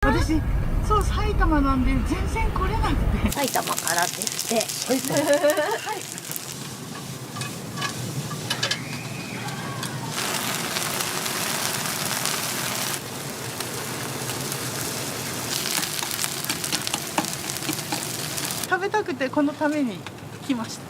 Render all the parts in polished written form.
私そう埼玉なんで全然来れなくて。埼玉からですって。埼玉。はい。食べたくてこのために来ました。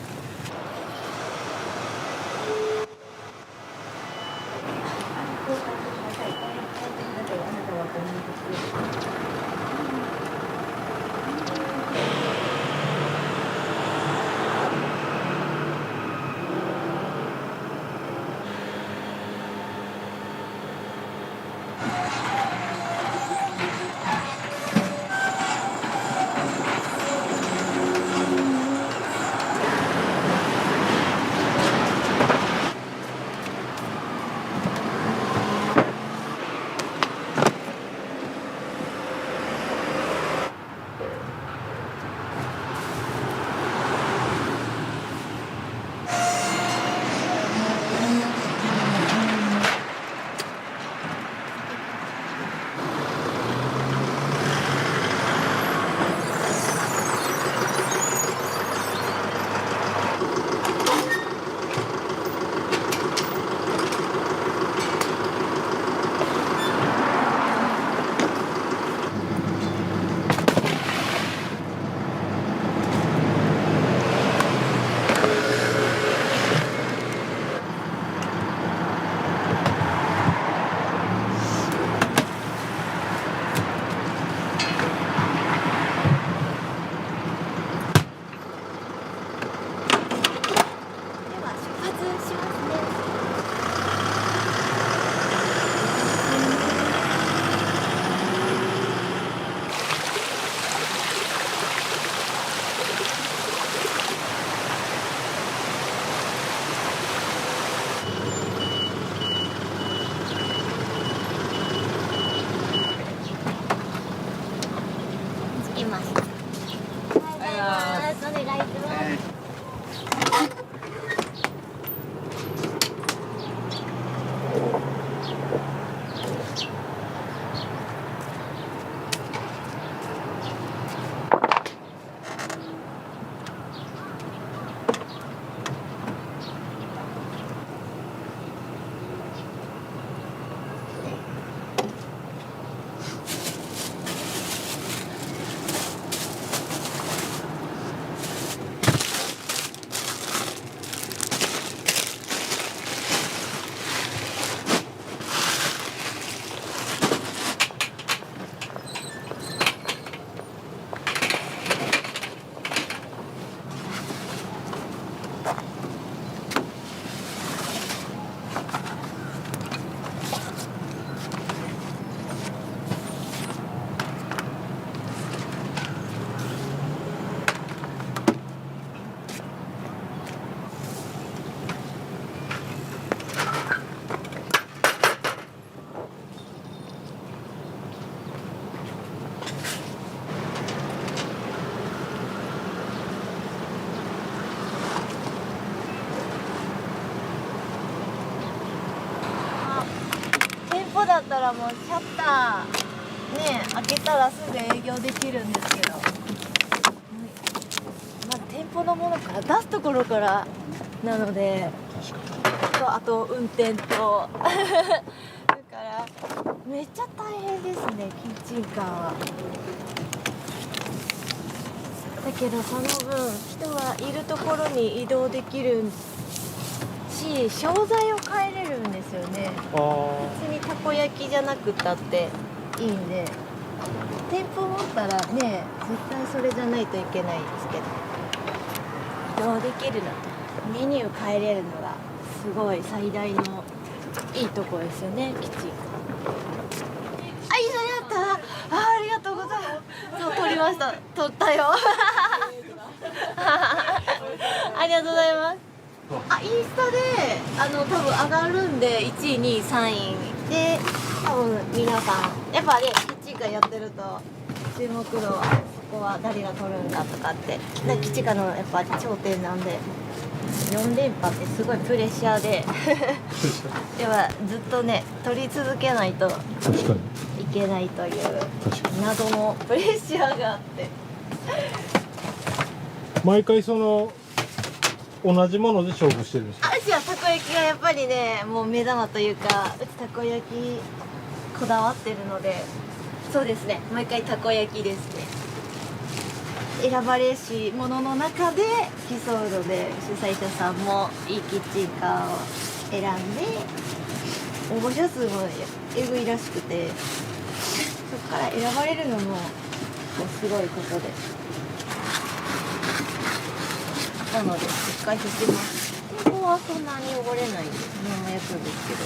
着きました。おはようございます。お願いします。だったらもうシャッターね開けたらすぐ営業できるんですけど、まあ、店舗のものから出すところからなので、あと運転とだからめっちゃ大変ですね、キッチンカーは。だけどその分人がいるところに移動できるし、商材を変えれるんですよね。別にたこ焼きじゃなくたっていいんで、店舗持ったらね絶対それじゃないといけないですけど、移動できるのとメニュー変えれるのがすごい最大のいいとこですよね、キッチン。あ、一緒にあった。ありがとうございます。そう、撮りました。撮ったよ。ありがとうございます。あ、インスタで多分上がるんで、1位2位3位で多分皆さんやっぱね、キッチンカーやってると注目度はそこは誰が取るんだとかって、キッチンカーのやっぱ頂点なんで、4連覇ってすごいプレッシャーでではずっとね取り続けないといけないという確かに。謎のプレッシャーがあって。毎回その同じもので勝負してるんですか？うちはたこ焼きがやっぱりね、もう目玉というか、うちたこ焼きこだわってるので、そうですね、毎回たこ焼きですね。選ばれしものの中で競うので、主催者さんもいいキッチンカーを選んで、応募者数もえぐいらしくて、そこから選ばれるのもすごいことで、なのでしっかりしてます。天候はそんなに汚れないんで、そのまま焼くんですけど。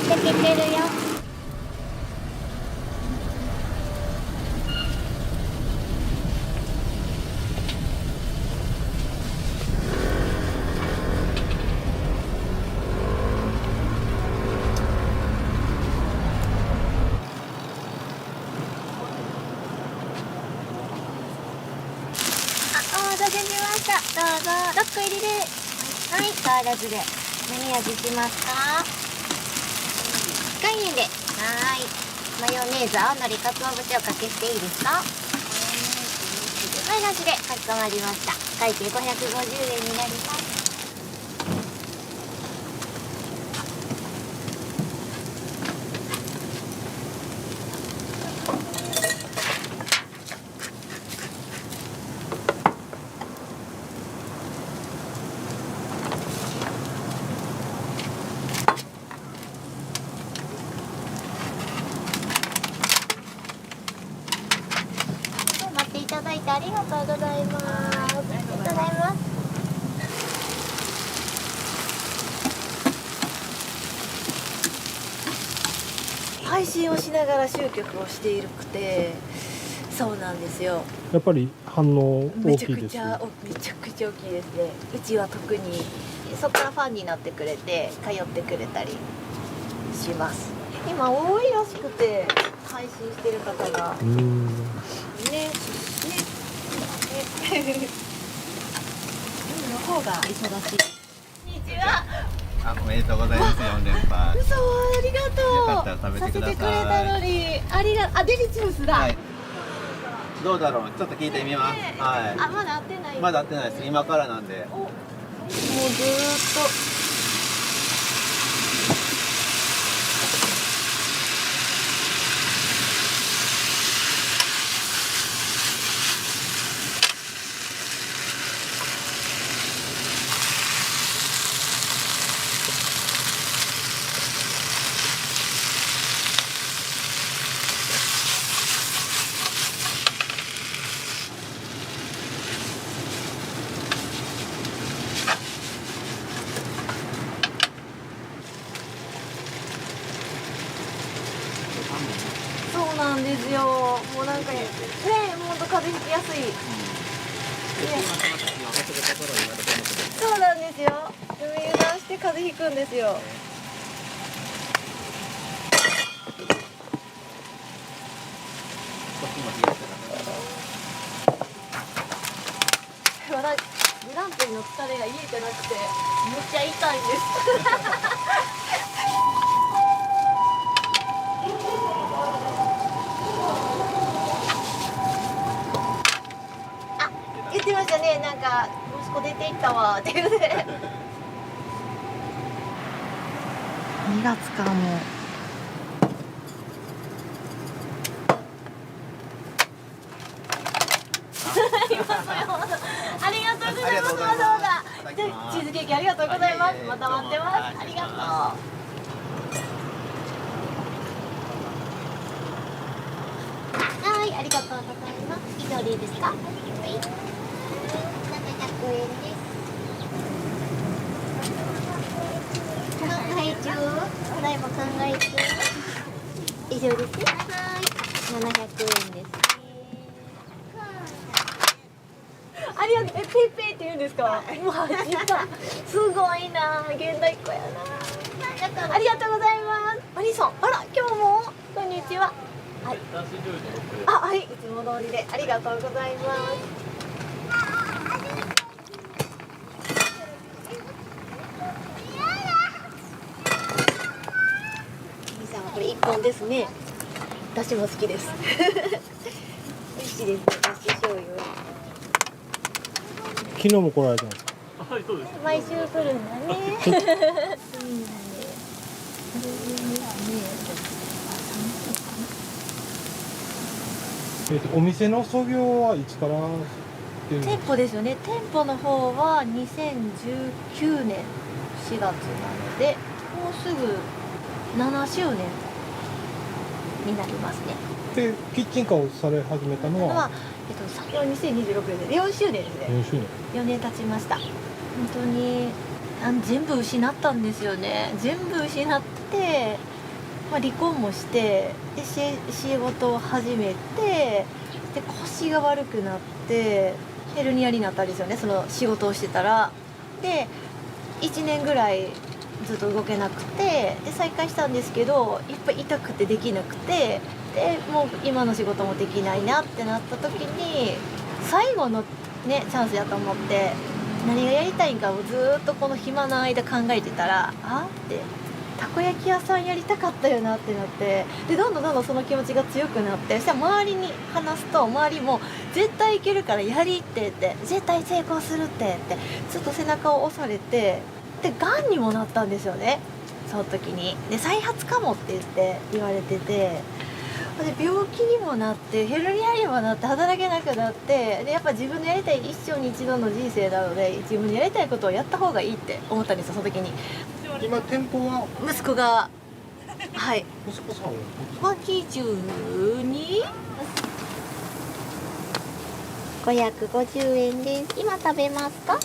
焼けてるよ。お待たせしました。どうぞ6個入りで。はい、変わらずで。何味しますか？岩塩で。はい。マヨネーズ、青のり、かつお節をかけしていいですか？マイナスでかしこまりました。会計550円になります。待っていただいてありがとうございます。ありがとうございます。配信をしながら集客をしているくて、そうなんですよ。やっぱり反応大きいです。めちゃくちゃ大きいですね。うちは特にそこからファンになってくれて通ってくれたりします。今多いらしくて配信してる方がねの方が忙しい。こんにちは。おめでとうございます。4連覇。嘘、ありがとう。よかったら食べてください。させてくれたのに、デリチュースだ。はい。どうだろう。ちょっと聞いてみます。はい。あ、まだ会ってない。まだ会ってないです。今からなんで。もうずーっと。そうなんですよ。もうなんか本当風邪ひきやすい。そうなんですよ。海油断して風邪ひくんですよ。まだグランプリの疲れが癒えてなくてめっちゃ痛いんです。あ、言ってましたね。なんか息子出て行ったわって言うて。2月かも。ありがとうございます。わざわざチーズケーキありがとうございます。また待ってます。ありがとう。はい、ありがとうございます。以上でいいですか？はい。700円です。考え中。ただいま考え中。以上ですね。はい。700円です。ありがとう。ペイペイって言うんですか？マジか。すごいな。現代っ子やな。ありがとうございます。お兄さん、あら、今日もこんにちは。はい。あ、はい、いつも通りでありがとうございます。お兄さんはこれ1本ですね。だしも好きです。美味しいですね。だし醤油。昨日も来られたんですか？はい、そうです。毎週来るんだね。お店の創業はいつからっていうの？店舗ですよね。店舗の方は2019年4月なので、もうすぐ7周年になりますね。で、キッチンカーをされ始めたのは先ほど2026年で4周年ですね。4周年。4年経ちました。本当に全部失ったんですよね。全部失って、離婚もしてで仕事を始めてで腰が悪くなってヘルニアになったんですよね。その仕事をしてたらで1年ぐらいずっと動けなくてで再開したんですけどやっぱり痛くてできなくてでもう今の仕事もできないなってなった時に最後のねチャンスやと思って何がやりたいんかをずっとこの暇な間考えてたらってたこ焼き屋さんやりたかったよなってなってでどんどんその気持ちが強くなってそしたら周りに話すと周りも絶対いけるからやりって言って絶対成功するってってずっと背中を押されてでがんにもなったんですよね。その時にで再発かもって言われててで病気にもなってヘルニアにもなって働けなくなってでやっぱ自分のやりたい一生に一度の人生なので自分のやりたいことをやった方がいいって思ったんですよその時に。今店舗は息子がはい息子さんは82 550円です。今食べますか？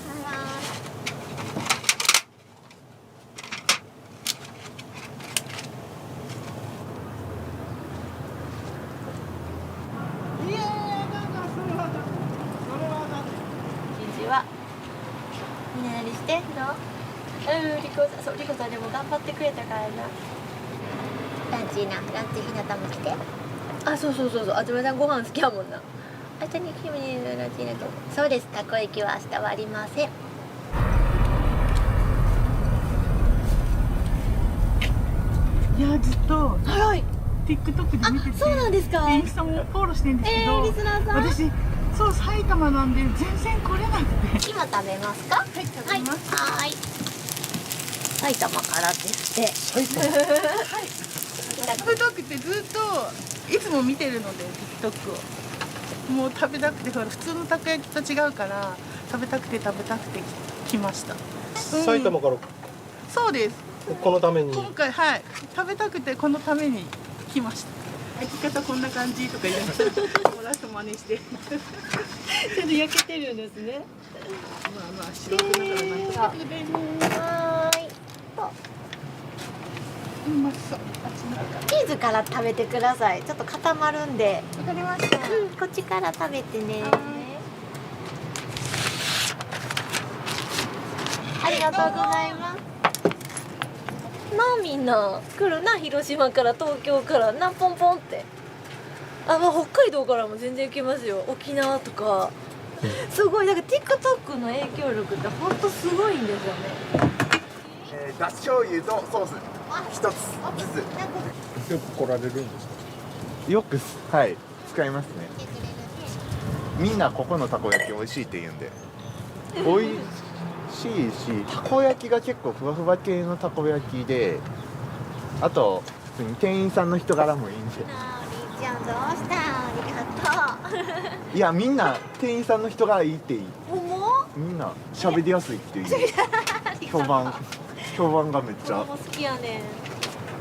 みんな何してんの？リコさんでも頑張ってくれたからな。ランチひなたも来て。あ、そう。あつめさんご飯好きやもんな。明日に君にランチひなたも。そうです。たこ焼きは明日はありません。いやずっとはい。TikTok で見ててそうなんですか。インスタもフォローしてるんですけど、リスナーさん。私そう埼玉なんで全然来れなくて。今食べますか？はい、食べます。はい。埼玉からですって。埼玉。はい。TikTok ってずっといつも見てるので TikTok をもう食べたくてほら普通のたこ焼きと違うから食べたくて来ました。埼玉からそうです。このために。今回はい食べたくてこのために来ました。焼き方こんな感じとか言ってもらって真似して。ちょっと焼けてるんですね。まあ素人ながらなんとか。はーい。うまそう。チーズから食べてください。ちょっと固まるんで。わかりました。うん、こっちから食べてね。ありがとうございます。みんな来るな、広島から東京からな、ポンポンって。まあ、北海道からも全然行けますよ。沖縄とか。すごい、だから TikTok の影響力って本当すごいんですよね。だし醤油とソース一つずつ。よく来られるんですか？よくはい使いますね。みんなここのたこ焼き美味しいって言うんで。美味しいしたこ焼きが結構ふわふわ系のたこ焼きで、あと普通に店員さんの人柄もいいんで。なおりちゃんどうした？ありがとう。いやみんな店員さんの人がいいっていい。ほんま？みんな喋りやすいっていう評判がめっちゃ。好きやねん。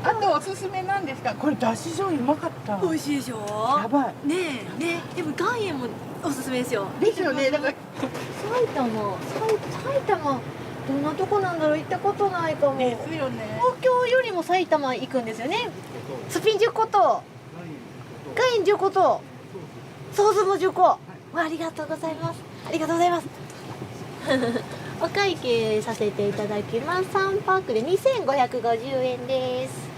あとおすすめなんですが、これだし醤油うまかった。美味しいでしょ。やばい。ねえねえ、でも岩塩もおすすめですよ。ですよね。だから埼玉どんなとこなんだろう、行ったことないかも。ですよね。東京よりも埼玉行くんですよね。スピン10個と岩塩10個とソースも10個。ありがとうございます。ありがとうございます。お会計させていただきます。3パックで2550円です。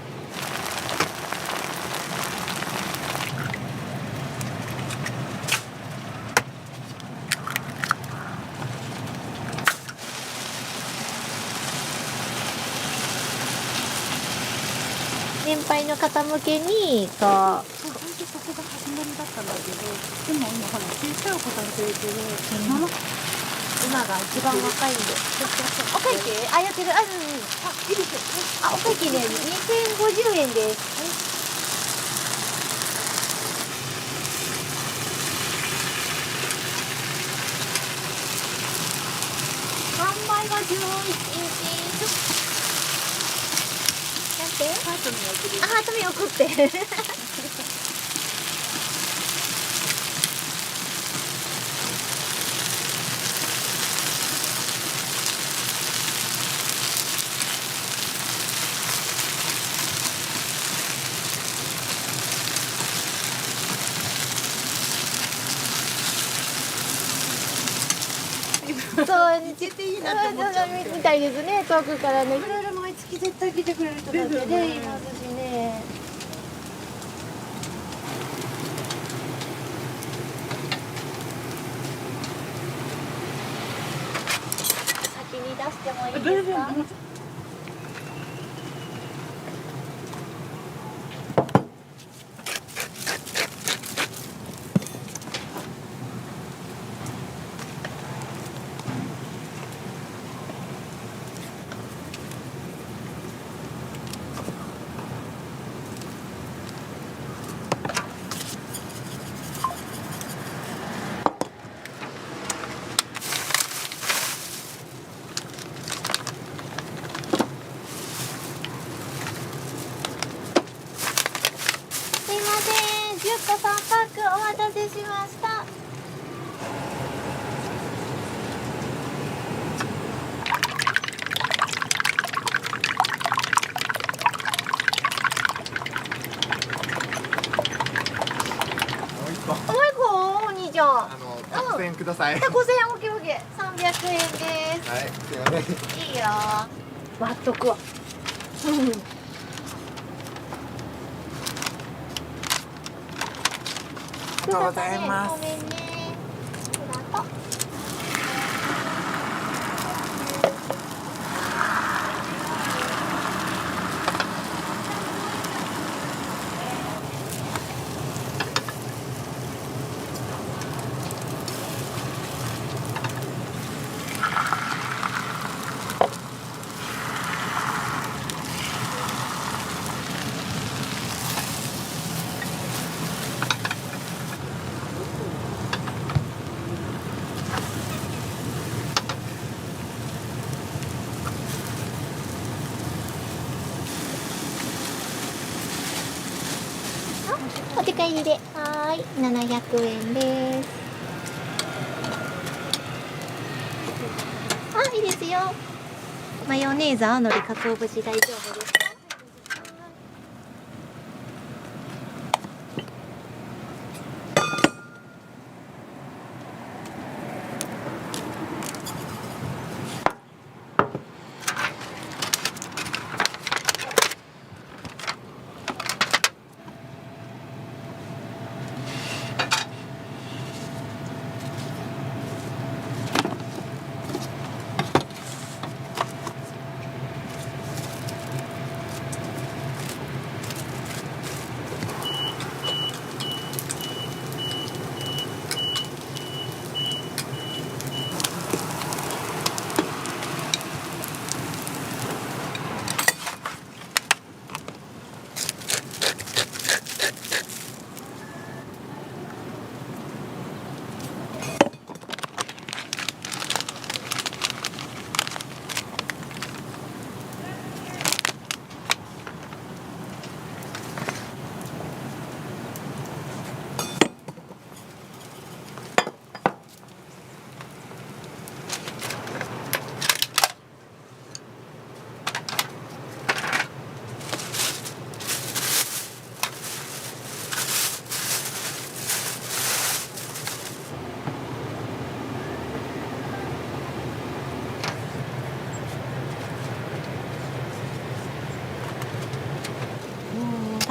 年配の方向けにこう最初そこが始まりだったんだけど、でも今ほら小さいお子さん連れてるママ今が一番若いんで。お会計やってる。いいですよ。お会計ね、2050円です。販売が11日。なんて？ハートに送る。ハート見送って。そう、出ていいなって思っちゃう。みたいですね、遠くからね。いろいろ毎月絶対来てくれる人だってね、いますしね。先に出してもいいですか？すいません、10個3パックお待たせしました。もう一個お兄ちゃん。特選ください。 5000円、オッケーオッケー、300円です。はい、すいません。いいよ。割っとくわ。ありがとうございます。ごめんね。ありがとう。お手帰りで、はーい、700円です。いいですよ。マヨネーズ、青のり、鰹節大丈夫ですか？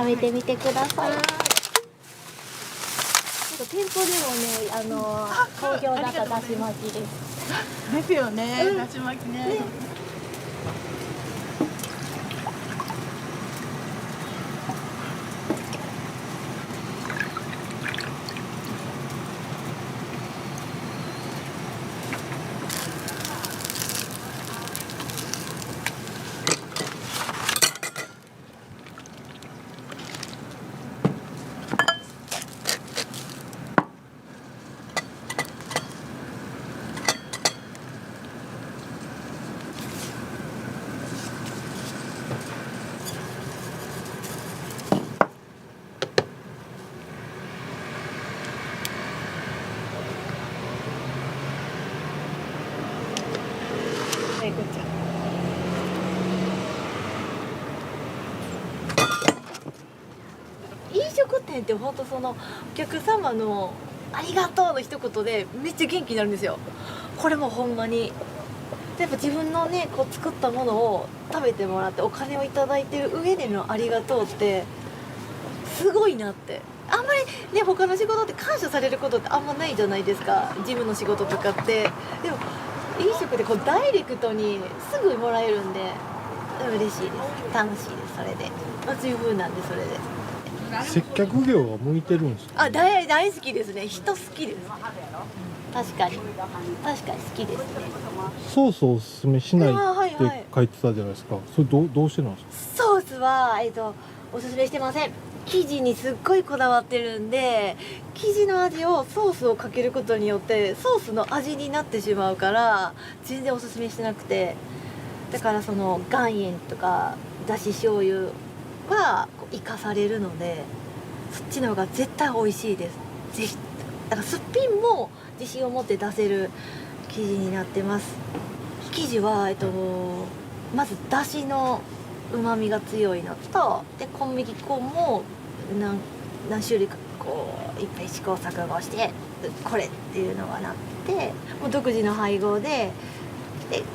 べてみてください。なんか店舗でもね、好評だっただし巻きです。ですよね、だし巻きね。飲食店って本当そのお客様のありがとうの一言でめっちゃ元気になるんですよ。これもほんまにやっぱ自分のねこう作ったものを食べてもらってお金をいただいてる上でのありがとうってすごいなって。あんまりね他の仕事って感謝されることってあんまないじゃないですか、事務の仕事とかって。でも飲食でこうダイレクトにすぐもらえるんで嬉しいです、楽しいです。それでそういう風なんで、それで接客業が向いてるんですか？大好きですね。人好きです。確かに好きですね。ソースをおすすめしないはいはいって書いてたじゃないですか。それどうしてなんですか？ソースはおすすめしてません。生地にすっごいこだわってるんで、生地の味をソースをかけることによってソースの味になってしまうから全然おすすめしてなくて、だからその岩塩とかだし醤油は生かされるので、そっちの方が絶対美味しいです。ぜひ。だからすっぴんも自信を持って出せる生地になってます。生地はまずだしの旨味が強いのと、で小麦粉も何種類かこういっぱい試行錯誤してこれっていうのがなって、もう独自の配合で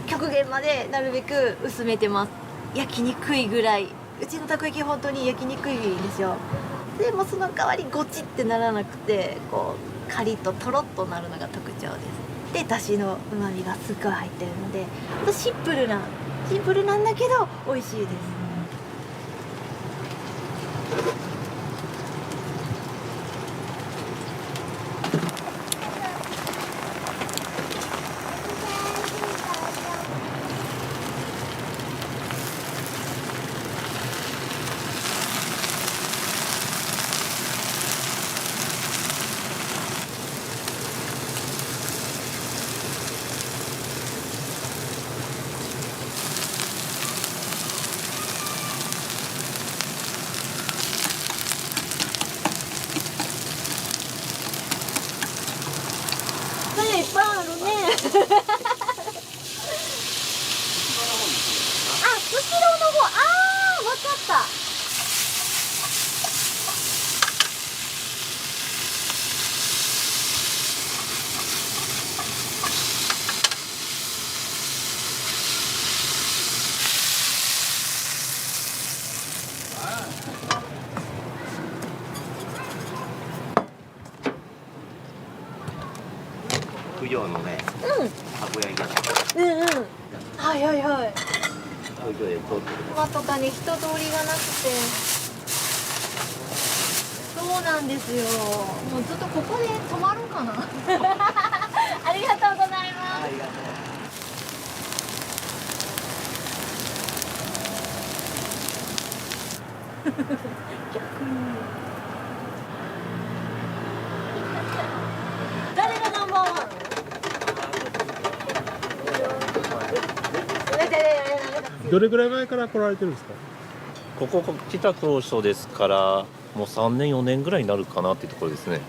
極限までなるべく薄めてます。焼きにくいぐらい。うちのたこ焼き本当に焼きにくいんですよ。でもその代わりゴチってならなくて、こうカリッとトロッとなるのが特徴です。でだしの旨味がすっごい入ってるので、シンプルなんだけど美味しいです。いっぱいあるね。あ、スシローの方、わかった。不要のね、たこ焼きがはいはいはい。東京で通ってる。今とかに人通りがなくて。そうなんですよ。もうずっとここで泊まろうかな。ありがとうございます。ありがとう。誰がナンバーワン？どれぐらい前から来られてるんですか？ここ来た当初ですからもう3年4年ぐらいになるかなっていうところですね。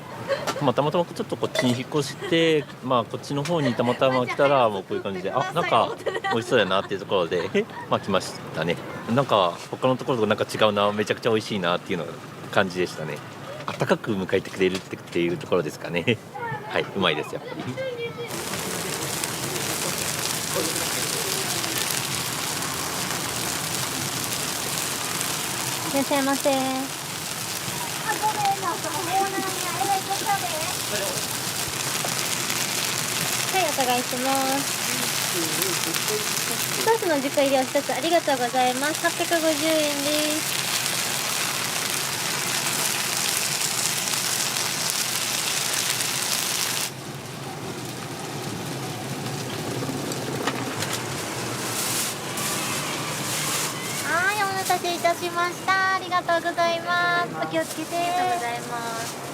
たまたまちょっとこっちに引っ越して、こっちの方にたまたま来たらもうこういう感じでなんか美味しそうやなっていうところで来ましたね。なんか他のところとなんか違うな、めちゃくちゃ美味しいなっていうの感じでしたね。温かく迎えてくれるっていうところですかね。はい、うまいですやっぱり。いらっしゃいませ。はい、お伺いします。ソースの10個入りを1つありがとうございます。850円です。はい、お待たせいたしました。ありがとうございます。お気をつけて。ありがとうございます。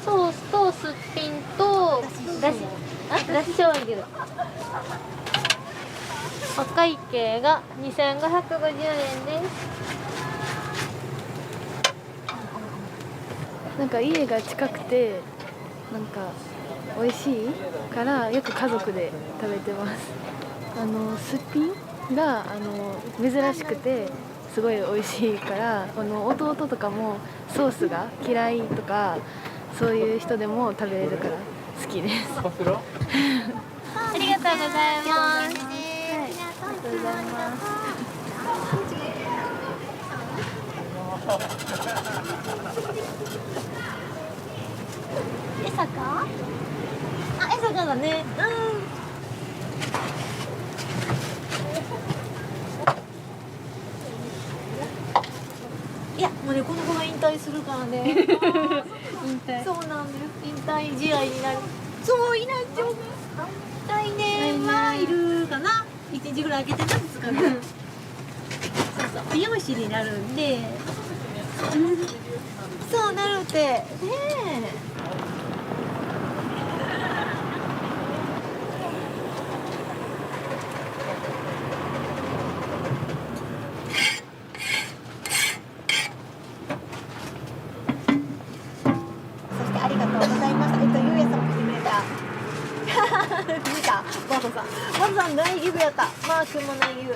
ソースとすっぴんとだし醤油。お会計が2550円です。なんか家が近くてなんか美味しいからよく家族で食べてます。すっぴんが珍しくてすごい美味しいから、弟とかもソースが嫌いとかそういう人でも食べれるから好きです。ありがとうございます。ありがとうございます。江坂？あ、江坂だね。いや、もうね、この子が引退するからね。引退。そうなんです。引退試合になる。そう、いなっちゃう。来年はいるかな。1日ぐらい空けてな、2日ぐらい。そうそう、美容師になるんで。そうなるって。ねえ。ありがとうございました。ゆうやさんも来てくれた。見た？バードさん。バードさん内ギブやった。マー君も内ギブ。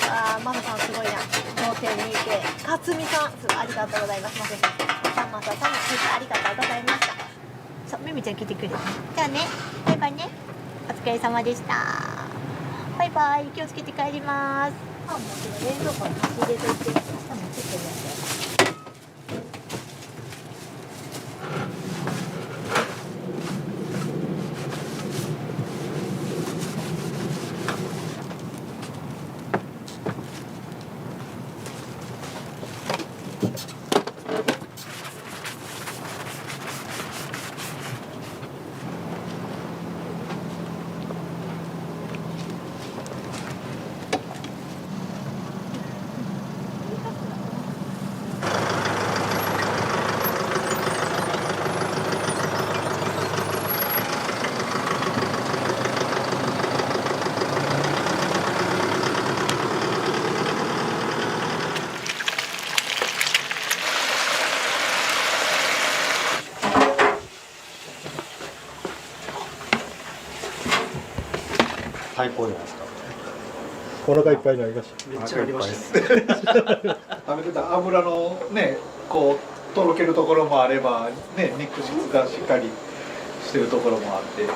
ああ、マサさんすごいな。5.2系。かつみさん、すごいありがとうございます。マサさん。マサさんもありがとうございました。そう、ミミちゃん来てくれた。じゃあね、バイバイね。お疲れ様でした。バイバイ。気をつけて帰ります。あ、もう冷蔵庫に入れといて。明日もちょっとやって。最高じゃないですか。お腹いっぱいになりました。めっちゃありました。食べてた油のね、こうとろけるところもあれば、ね、肉質がしっかりしてるところもあって。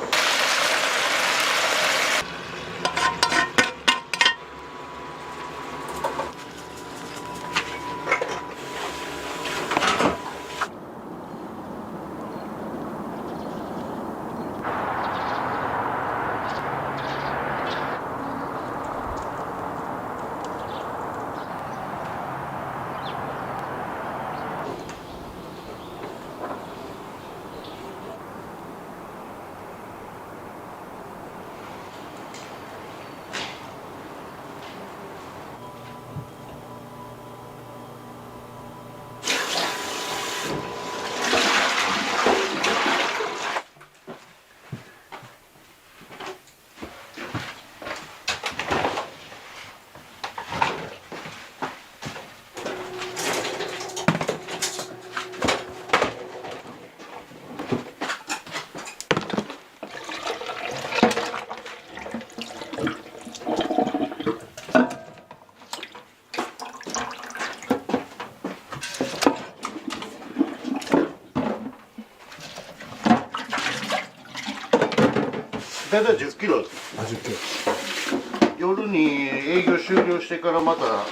大体10キロです。あ、10キロ。夜に営業終了してからまた10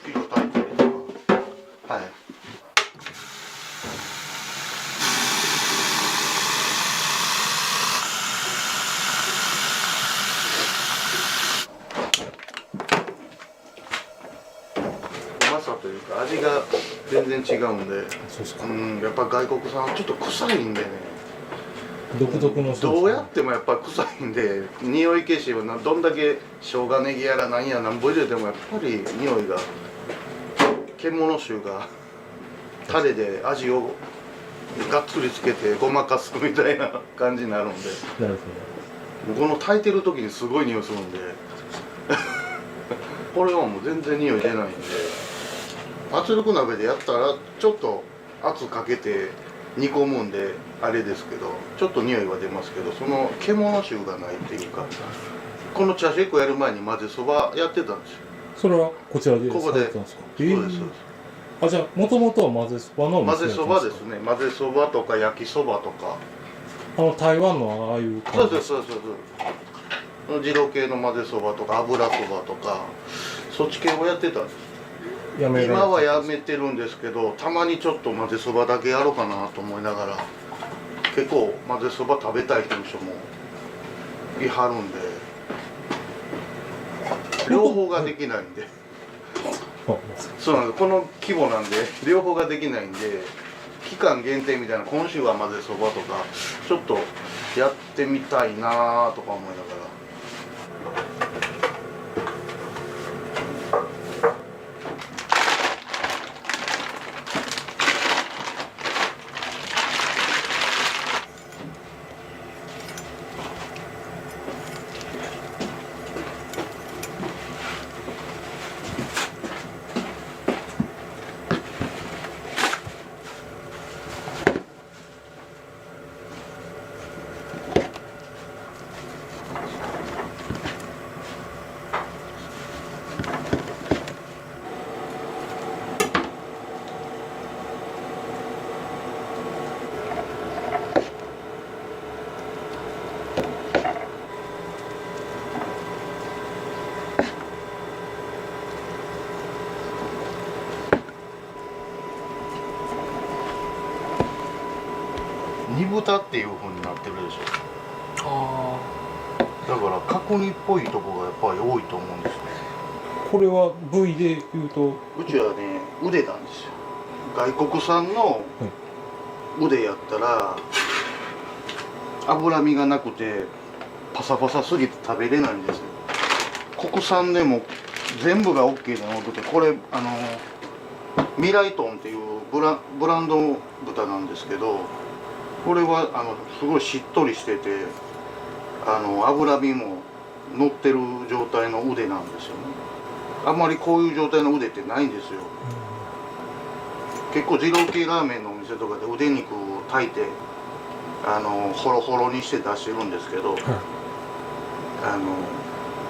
キロ炊いたりとか。はい。うまさというか味が全然違うんで、そうですか。やっぱ外国産はちょっと臭いんでね。独特のソース。どうやってもやっぱ臭いんで、匂い消しはどんだけ生姜ネギやら何やなんぼ入れてもやっぱり匂いが、獣臭がタレで味をがっつりつけてごまかすみたいな感じになるんで、なるこの炊いてる時にすごい匂いするんでこれはもう全然匂い出ないんで、圧力鍋でやったらちょっと圧かけて煮込むんであれですけど、ちょっと匂いは出ますけど、その獣臭がないっていうか、このチャーシュー粉やる前に混ぜそばやってたんですよ。それはこちらでここでされてたんですか。そうですそうです。あ、じゃあもともとは混ぜそばのお混店ぜそばですね。混ぜそばとか焼きそばとか。台湾のああいう感じ。そうですそうですそうです。二郎系の混ぜそばとか油そばとかそっち系をやってたんです。今はやめてるんですけど、たまにちょっと混ぜそばだけやろうかなと思いながら、結構混ぜそば食べたいという人もいはるんで、両方ができないんでそうなんです。この規模なんで両方ができないんで、期間限定みたいな、今週は混ぜそばとかちょっとやってみたいなとか思いながら。煮豚っていう風になってるでしょ。だから角煮っぽいとこがやっぱり多いと思うんですよ。これは部位でいうと、うちはね腕なんですよ。外国産の腕やったら脂身がなくてパサパサすぎて食べれないんですよ。国産でも全部が OK じゃなくて、これミライトンっていうブランド豚なんですけど、これはすごいしっとりしてて脂身も乗ってる状態の腕なんですよね。あんまりこういう状態の腕ってないんですよ。結構二郎系ラーメンのお店とかで腕肉を炊いてホロホロにして出してるんですけど、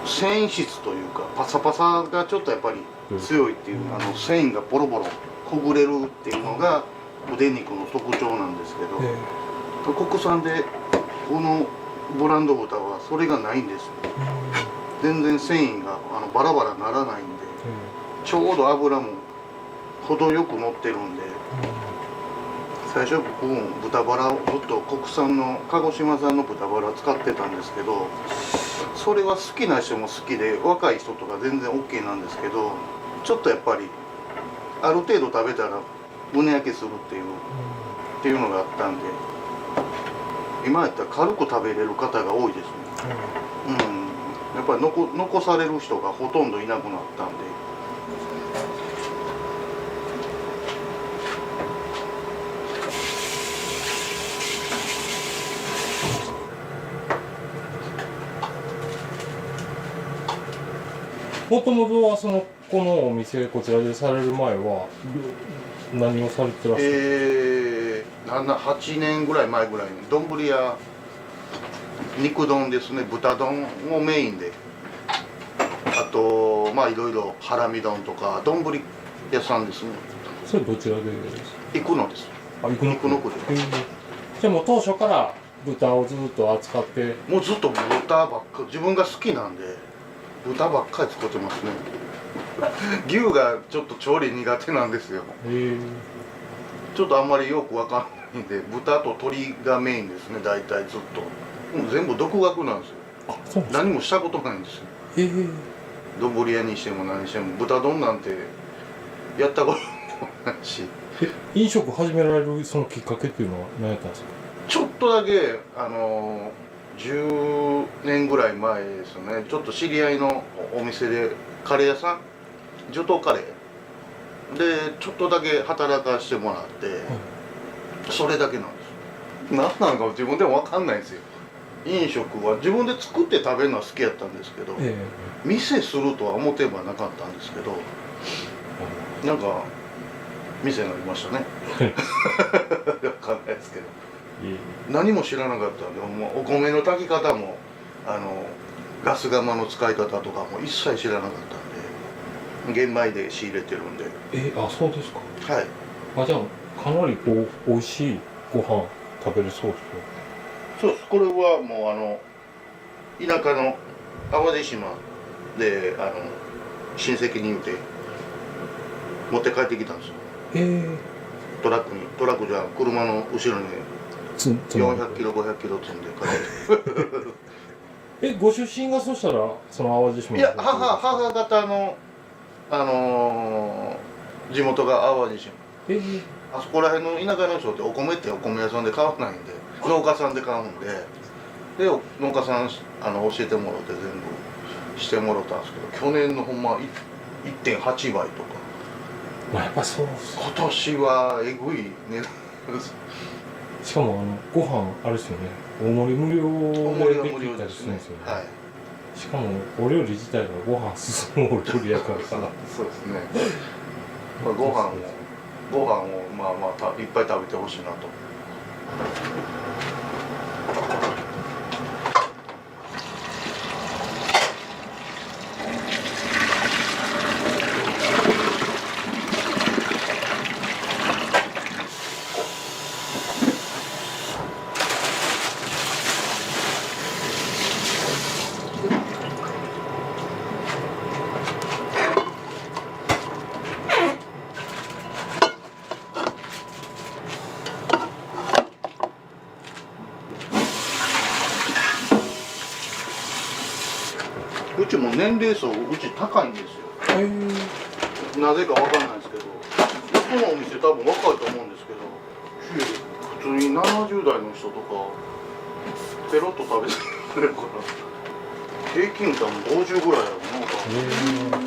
繊維質というかパサパサがちょっとやっぱり強いっていう、繊維がボロボロほぐれるっていうのが腕肉の特徴なんですけど、国産でこのブランド豚はそれがないんですよ。全然繊維がバラバラならないんで、ちょうど脂も程よく乗ってるんで、最初僕も豚バラをずっと国産の鹿児島産の豚バラ使ってたんですけど、それは好きな人も好きで若い人とか全然 OK なんですけど、ちょっとやっぱりある程度食べたら胸焼けするっていうのがあったんで、今やったら軽く食べれる方が多いですね。やっぱり残される人がほとんどいなくなったんで。もともとはこのお店こちらでされる前は何をされてらっしゃる8年ぐらい前ぐらいに丼屋、肉丼ですね、豚丼をメインで、あとまあいろいろハラミ丼とか丼屋さんですね。それどちらでですか？生野です。生野区で。でじゃあもう当初から豚をずっと扱って。もうずっと豚ばっか、自分が好きなんで豚ばっかり作ってますね。牛がちょっと調理苦手なんですよ。ちょっとあんまりよくわかんないんで、豚と鶏がメインですね、大体ずっと。もう全部独学なんですよ。あ、そうですか。何もしたことないんですよ。丼屋にしても何しても豚丼なんてやったこともないし。飲食始められるそのきっかけっていうのは何やったんですか？ちょっとだけ10年ぐらい前ですね、ちょっと知り合いのお店でカレー屋さん、上等カレーでちょっとだけ働かしてもらって、それだけなんです。何なのか自分でも分かんないんですよ。飲食は自分で作って食べるのは好きやったんですけど、店するとは思ってばなかったんですけど、なんか店になりましたね。分かんないですけど、何も知らなかったんで、もうお米の炊き方もガス窯の使い方とかも一切知らなかったんで、玄米で仕入れてるんで。あ、そうですか。はい。あ、じゃあかなりこう美味しいご飯食べれそうですよ。そうです。これはもう田舎の淡路島で親戚に言うて持って帰ってきたんですよ。トラックじゃ車の後ろに400キロ500キロ積んで帰ってご出身がそしたらその淡路島？いや、母方の地元が淡路島。あそこら辺の田舎の人ってお米ってお米屋さんで買わないんで、農家さんで買うんで、農家さん教えてもらって全部してもらったんですけど、去年のほんま 1.8 倍とか。やっぱそうです。今年はえぐいね。しかもご飯あれですよね、大盛り無料でできたりするんですよね。しかもお料理自体がご飯進むお料理やからさ。そうですね。ご飯をまあまあいっぱい食べてほしいなと。うちも年齢層うち高いんですよ。なぜかわかんないですけど、このお店多分若いと思うんですけど、普通に70代の人とかペロッと食べてるから平均多分50ぐらいやろな。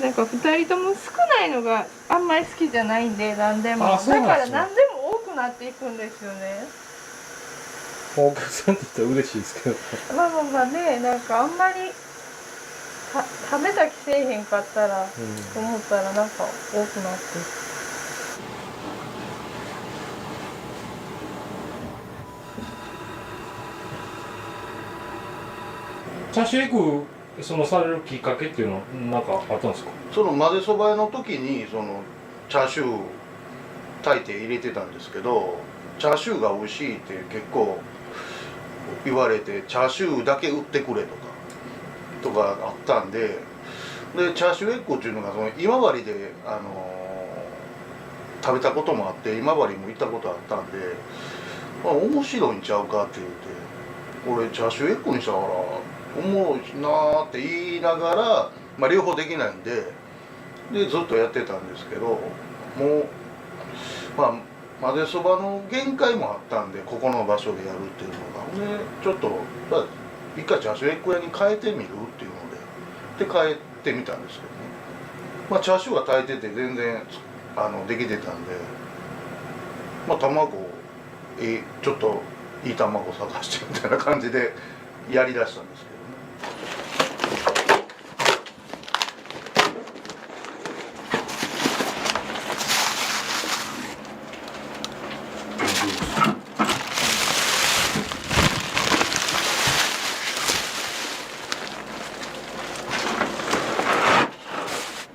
なんか2人とも少ないのがあんまり好きじゃないんで、何でもだから何でも多くなっていくんですよね。お客さんって言ったら嬉しいですけど。まあね、なんかあんまり食べた気せえへんかったら、思ったらなんか多くなっていく。チャーシューエッグされるきっかけっていうのは何かあったんですか？その混ぜそば屋の時にそのチャーシュー炊いて入れてたんですけど、チャーシューが美味しいって結構言われて、チャーシューだけ売ってくれとかとかあったんで、でチャーシューエッグっていうのがその今治で、食べたこともあって、今治も行ったことあったんで、面白いんちゃうかって言って、俺チャーシューエッグにしたからおもろいなーって言いながら、両方できないんでずっとやってたんですけど、もう混ぜそばの限界もあったんで、ここの場所でやるっていうのがで、ちょっと一回チャーシューエッグ屋に変えてみるっていうので変えてみたんですけどね、チャーシューが炊いてて全然できてたんで、卵ちょっといい卵探してみたいな感じでやりだしたんですけどね。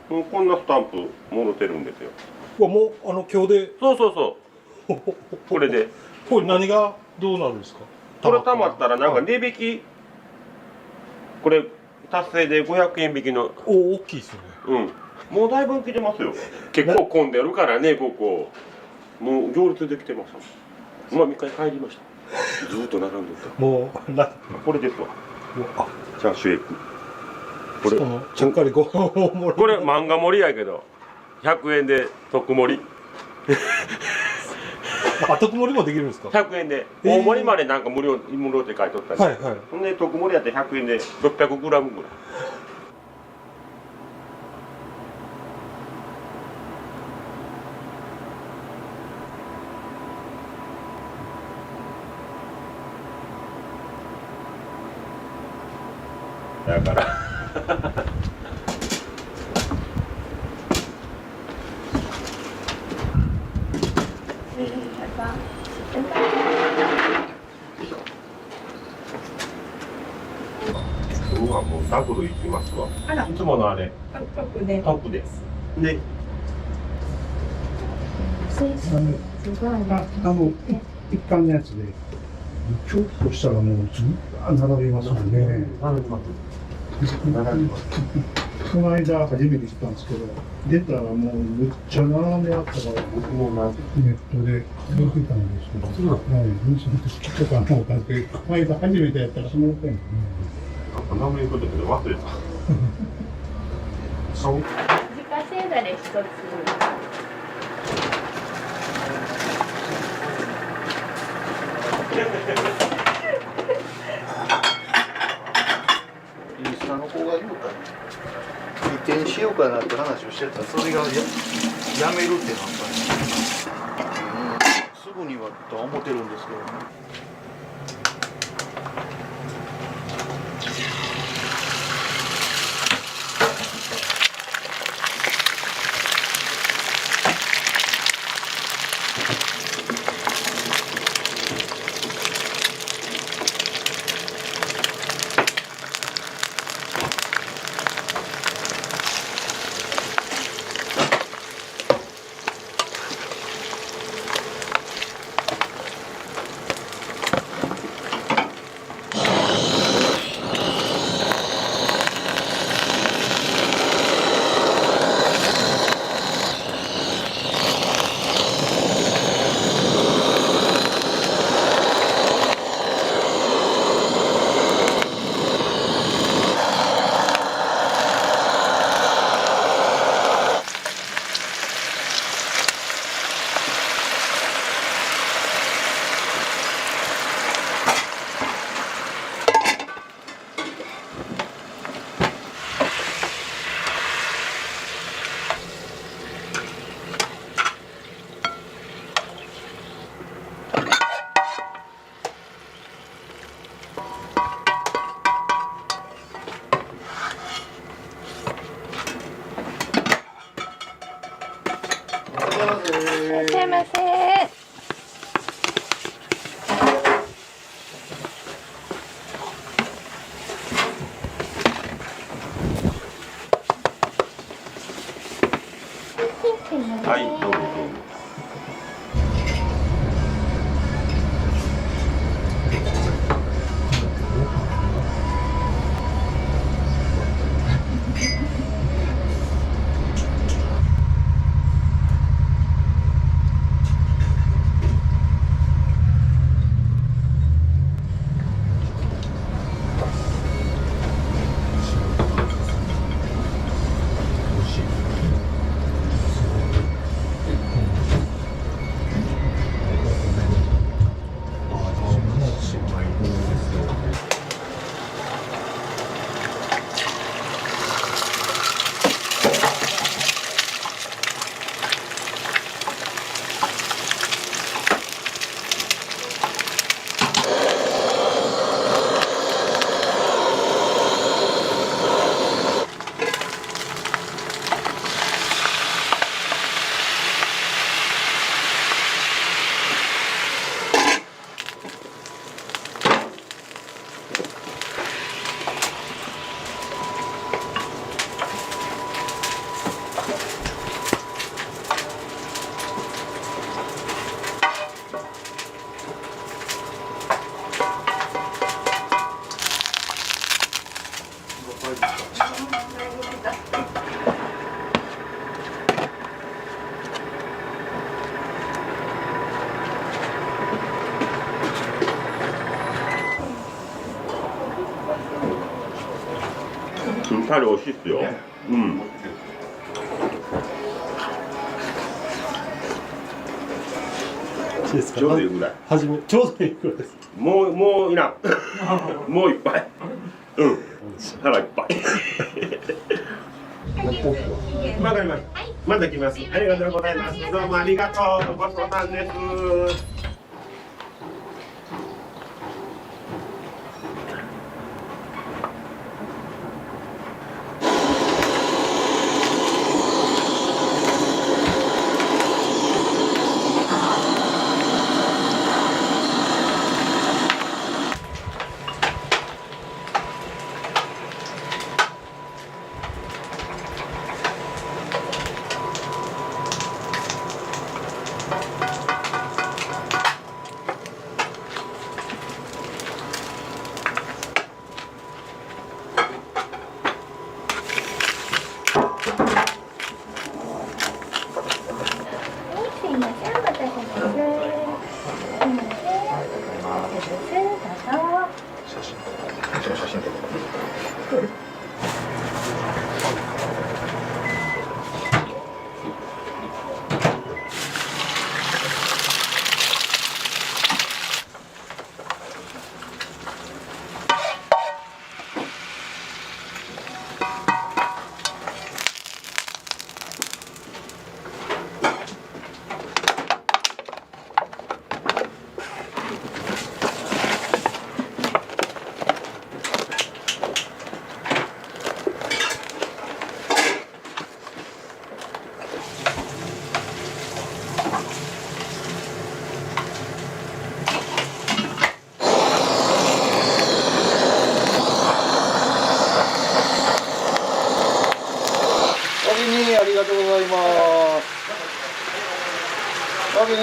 もうこんなスタンプもろてるんですよ。もう今日で。そうそうそう。これで。これ何がどうなるんですか。これ貯まったらなんか値引き、これ達成で500円引きの。大きいですよね。もうだいぶ来てますよ。結構混んでるからね、ここ。もう行列できてます。3日に帰りました。ずっと並んでた。もうこれですわ。チャーシューエッグ。これちゃっかりご飯をもらう。これ漫画盛りやけど100円で特盛り。特盛りもできるんですか。100円で大盛りまでなんか無料って書いとったり、ほんで特盛りやって100円で600グラムぐらい。だから僕はもうダブルいきますわ。いつものあれトップです。で一般のやつでちょっとしたらもうずっと並びますもんね。並びます。この間初めて知ったんですけど、出たらもうめっちゃ並んであったから、僕もネットで見てたんですけど、好きとかのおかげで、この間初めてやったらその点ね。名前ことで忘れた。自家製ダレ一つ。インスタの子が言うから移転しようかなって話をしてたら、それがやめるってなったんですぐにはとは思ってるんですけどね。いらっしゃいませ。はい、どうぞどうぞ。タレ美味しいっすよ。うん。ちょうどいいぐらい。ちょうどいいぐらいです。もういらん。もういっぱい。うん。腹いっぱい。わかりました。また来ます。ありがとうございます。どうもありがとう。ごちそうさんです。ありがとうございます。おおきに。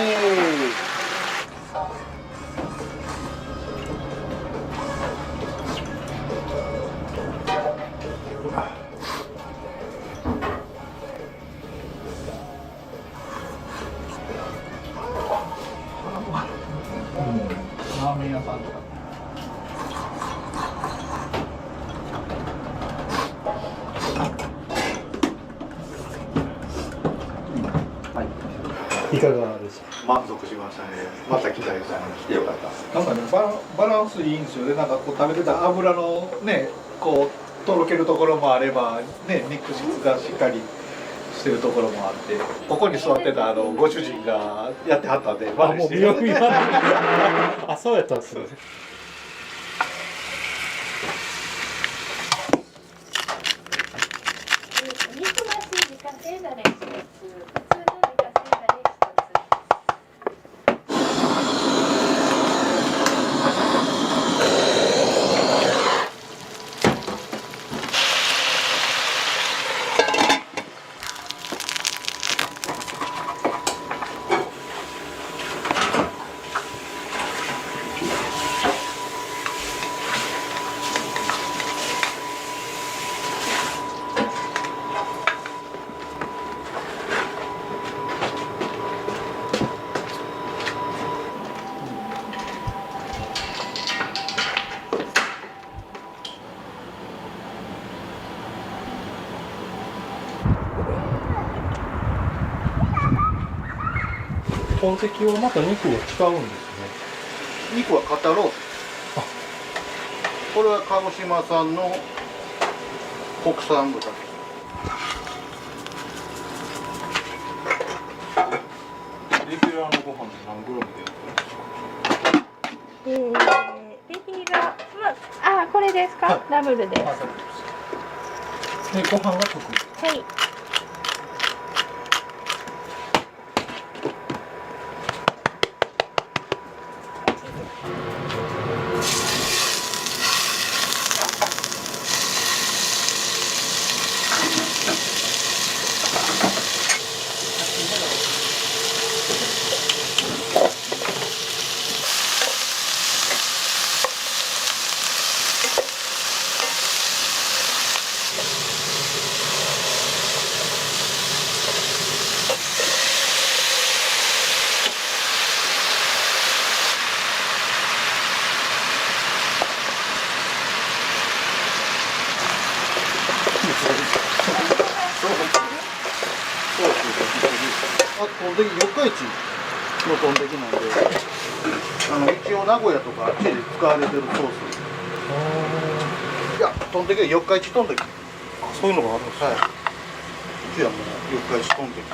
ラーメン屋さんとか。いかがでした？満足しましたね。また来たいですね。来てよかった。なんかね、バランスいいんですよね。なんかこう食べてた油のね、こうとろけるところもあれば、ね、肉質がしっかりしてるところもあって、ここに座ってたご主人がやってはったんで、あ、もう見よ見まあ、そうやったんですね。本席はまた肉を使うんですね。肉は肩ロース。これは鹿児島産の国産豚。レギュラーのご飯何グラムで？レギュラー、あ、これですか？ダブルです。で、ご飯が特に。はい。あ、トンテキ四日市のトンテキなんで、一応名古屋とかあっちで使われてるソース。いや、トンテキは四日市トンテキ。そういうのがあるんですか。はい。うちはもう四日市トンテキ。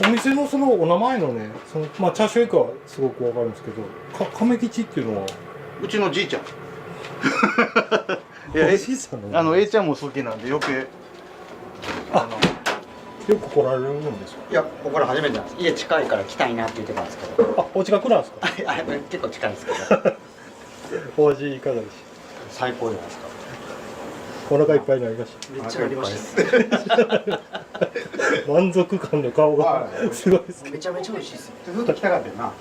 お店のそのお名前のね、そのまあチャーシューエッグはすごくわかるんですけど、亀吉っていうのはうちのじいちゃん。いや、A ちゃんも好きなんで余計。よく来られるんですか。いや、僕ら初めてなんです。家近いから来たいなって言ってたんですけど。あ、お近くなんですか。あれ結構近いんですけど。お味いかがでしょう。最高じゃないですか。お腹いっぱいになりました。めっちゃありました。満足感の顔がすごいです。めちゃめちゃ美味しいです。ずっと来たかったよな。こ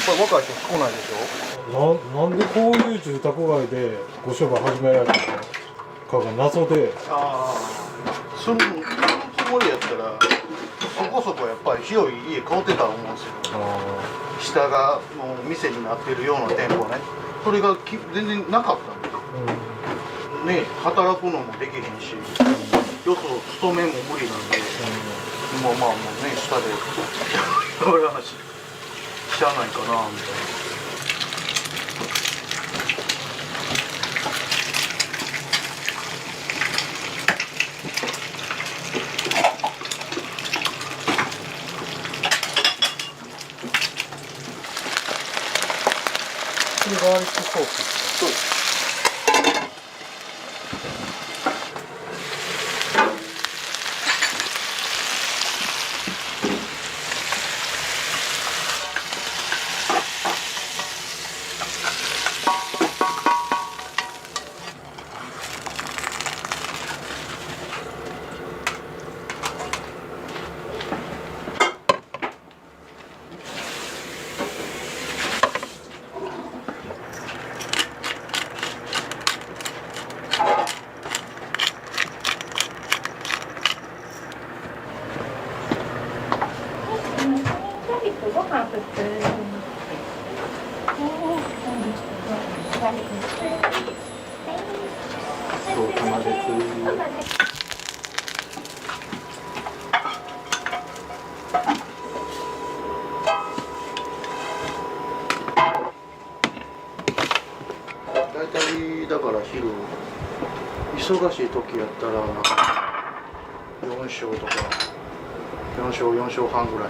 れ若い人来ないでしょ。なんでこういう住宅街でご商売始められたのかが謎で。ああ、するつもりやったらそこそこやっぱり広い家買うてたと思うんですよ。下がもう店になってるような店舗ね、それが全然なかったんで、ね、働くのもできへんし、よそ勤めも無理なんで、まあもうね、下でやる話しゃあないかなみたいな。ガーリックソース。そうです。大体だから昼忙しい時やったら4升とか4升半ぐらい。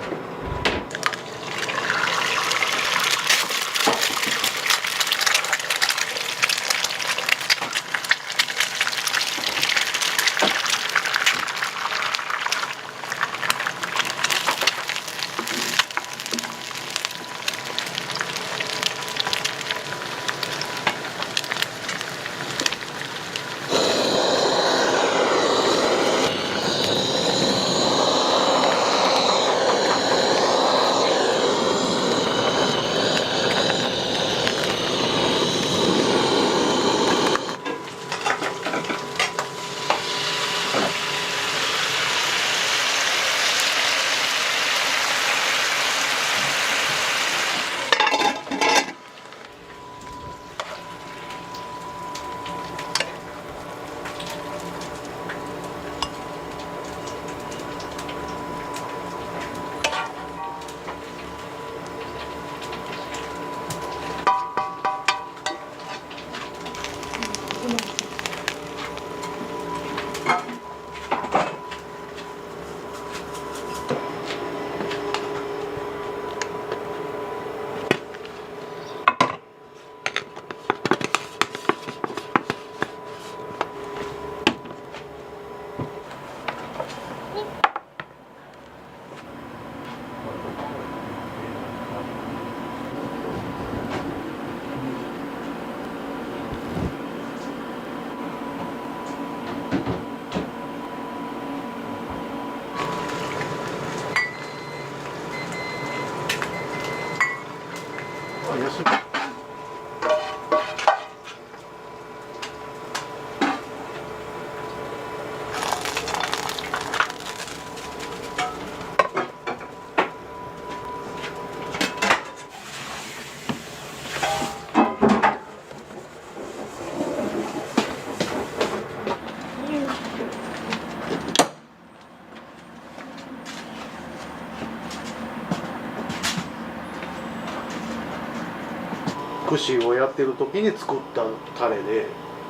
串をやってる時に作ったタレ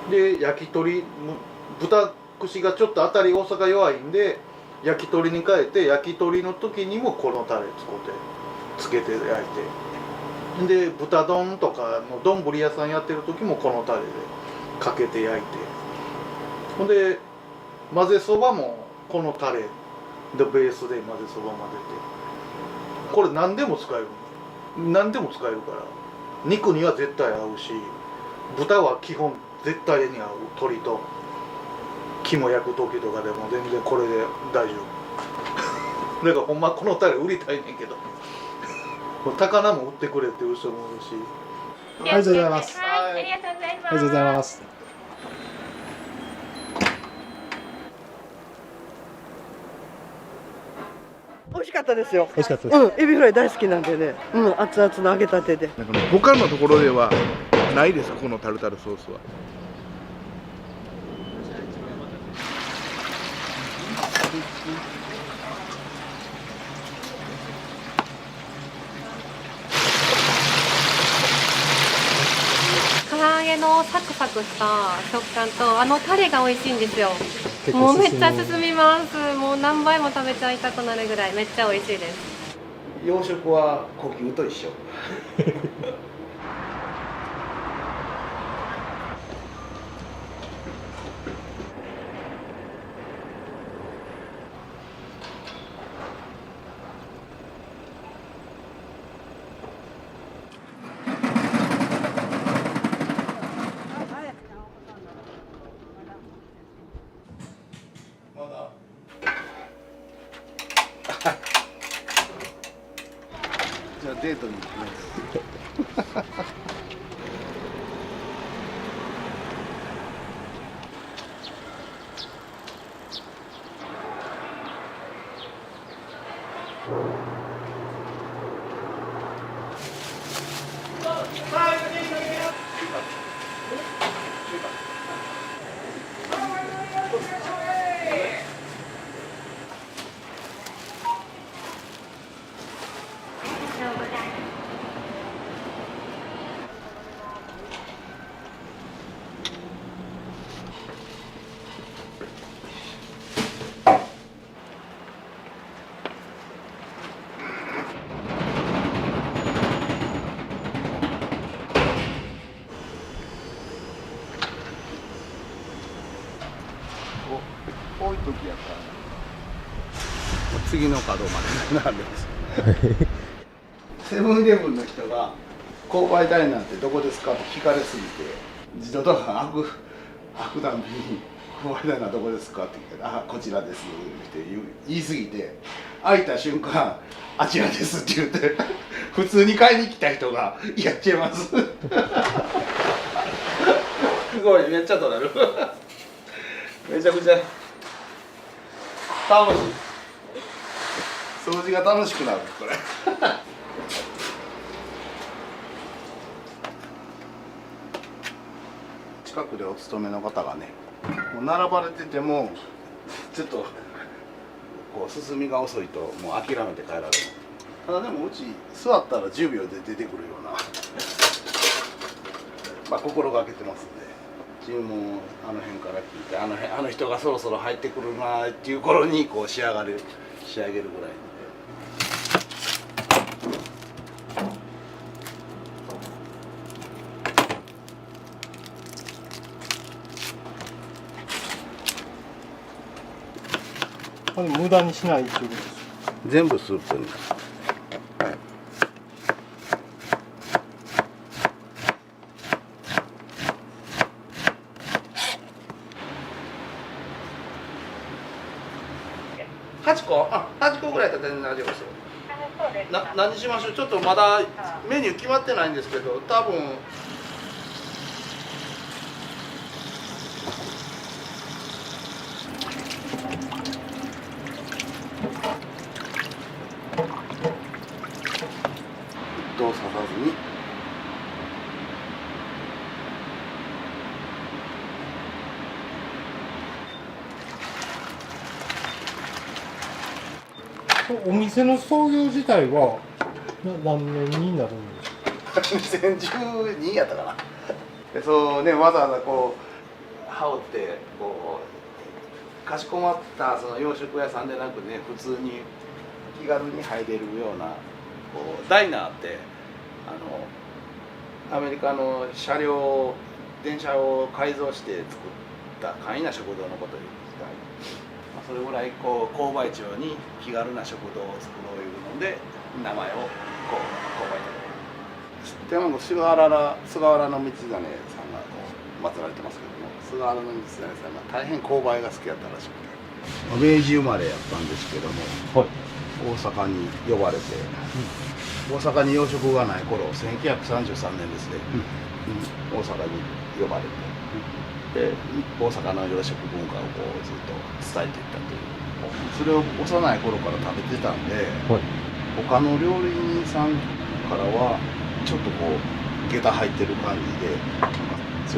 で焼き鳥豚串がちょっと当たり大阪弱いんで焼き鳥に変えて焼き鳥の時にもこのタレつけて焼いてで豚丼とかの丼屋さんやってる時もこのタレでかけて焼いてほんで混ぜそばもこのタレでベースで混ぜそば混ぜてこれ何でも使えるから肉には絶対合うし豚は基本絶対に合う鶏と肝焼く時とかでも全然これで大丈夫だからほんまこのタレ売りたいねんけど高菜も売ってくれっていう人もいるしありがとうございます。はい、ありがとうございます。ありがとうございます。美味しかったですよ。美味しかったです。うん、エビフライ大好きなんでね、熱々の揚げたてで。なんか他のところではないです、このタルタルソースは。唐揚げのサクサクした食感とタレが美味しいんですよ。もうめっちゃ進みます。もう何杯も食べちゃいたくなるぐらいめっちゃ美味しいです。洋食は呼吸と一緒じゃあデートに行きます多い時やったら次の角まで並んでますセブンイレブンの人が購買台なんてどこですかって聞かれすぎて自動ドアが開くたびに購買台はどこですかって聞いたら「あ、こちらです」って言いすぎて開いた瞬間「あちらです」って言って普通に買いに来た人が「やっちゃいます」すごいめっちゃ取れるめちゃくちゃ楽しい掃除が楽しくなるこれ近くでお勤めの方がねもう並ばれててもちょっとこう進みが遅いともう諦めて帰られるただでもうち座ったら10秒で出てくるようなまあ心がけてますんで注文あの辺から聞いてあの人がそろそろ入ってくるなっていう頃にこう仕上げるぐらいこれ無駄にしないっていうことですか？全部スープに8個ぐらいだったら全然大丈夫ですよ何しましょう。ちょっとまだメニュー決まってないんですけど、多分どうささずに。お店の創業自体は何年になるんですか2012やったかな。でそうね、わざわざこう羽織ってこうかしこまったその洋食屋さんでなくね、普通に気軽に入れるようなこうダイナーって、アメリカの車両電車を改造して作った簡易な食堂のことを言うんですが、それぐらいこう購買町に気軽な食堂を作ろういうので名前をこう購買町。天満宮菅原の道真さんがこう祀られてますけども、菅原の道真さんが大変購買が好きやったらしくて、明治生まれやったんですけども、はい、大阪に呼ばれて、大阪に洋食がない頃、1933年ですね、大阪に呼ばれて。で大阪の洋食文化をこうずっと伝えていったという、それを幼い頃から食べてたんで、はい、他の料理人さんからはちょっとこう下駄入ってる感じで、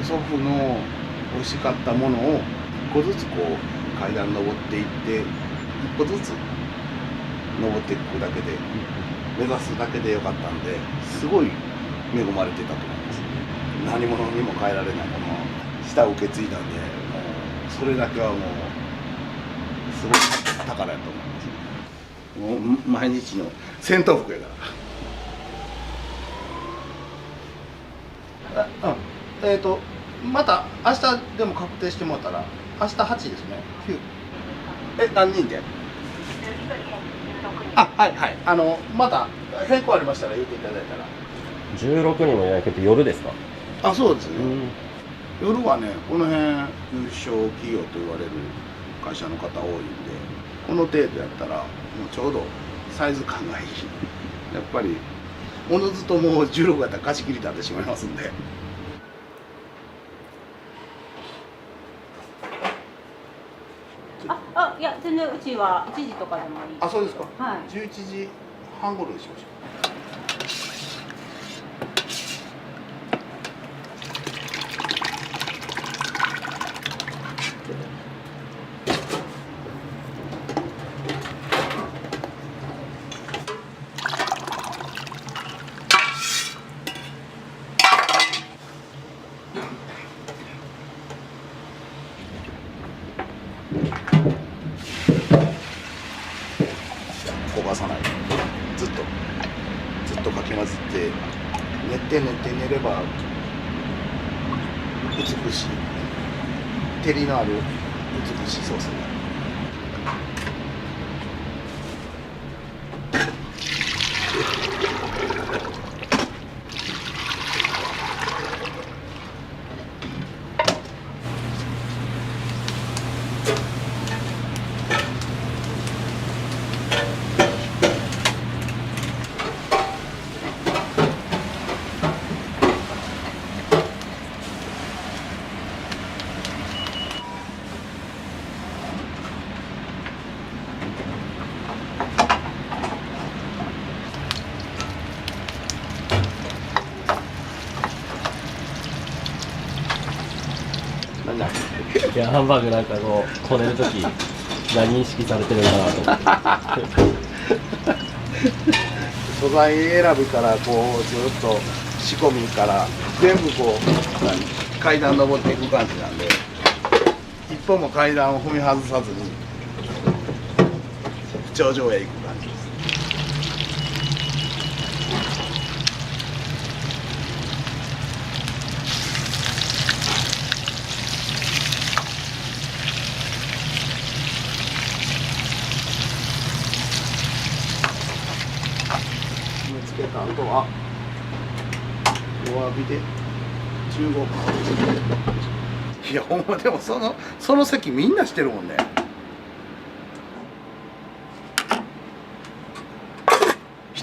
祖父の美味しかったものを一個ずつこう階段登っていって一歩ずつ登っていくだけで、目指すだけでよかったんで、すごい恵まれてたと思います。何者にも変えられないものを舌を受け継いだんで、もうそれだけはもうすごい宝やと思います。もう毎日の戦闘服やから。また明日でも確定してもらったら、明日8ですね。9。何人で？はいはい。また変更ありましたら言っていただいたら。16人の予約って夜ですか？そうですね。夜はね、この辺優勝企業と言われる会社の方多いんで、この程度やったらもうちょうどサイズ感がいい。やっぱりおのずともう16やったら貸し切りになってしまいますんで。いや全然うちは1時とかでもいい。そうですか。はい。11時半頃にしましょう。焦がさない。ずっとかき混ぜて練って寝れば美しい照りのある美しいソースになる。いやハンバーグなんかこうこねるとき何意識されてるのかなと思って素材選びからこうずっと仕込みから全部こう階段登っていく感じなんで、一歩も階段を踏み外さずに頂上へ行く感じです。つけた後は弱火で15分。いやほんまでもその席みんなしてるもんね。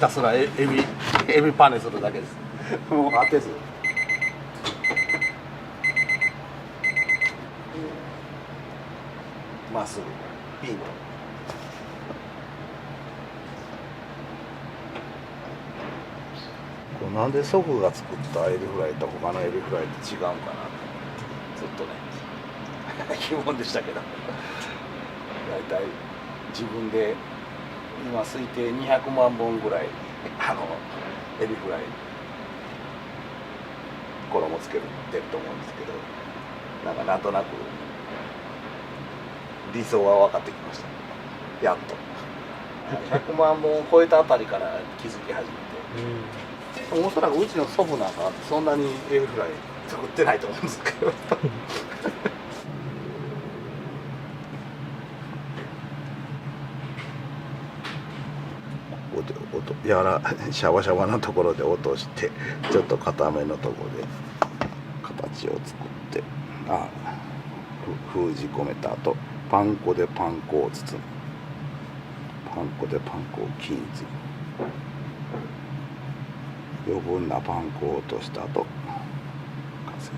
たすらエビパネするだけです。もう当てず。まっすぐピンと。これなんで祖父が作ったエビフライと他のエビフライって違うんかなってずっとね疑問でしたけど、大体自分で今推定200万本ぐらいエビフライ衣つけてると思うんですけど、なんとなく理想は分かってきました。やっと100万本を超えたあたりから気づき始めて、おそらくうちの祖父なんかそんなにエビフライ作ってないと思うんですけどシャワシャワのところで落として、ちょっと固めのところで形を作って、封じ込めた後、パン粉でパン粉を包む。パン粉でパン粉を均一に。余分なパン粉を落とした後、完成。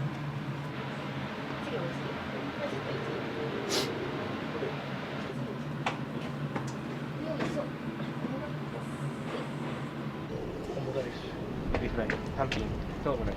単品そうね。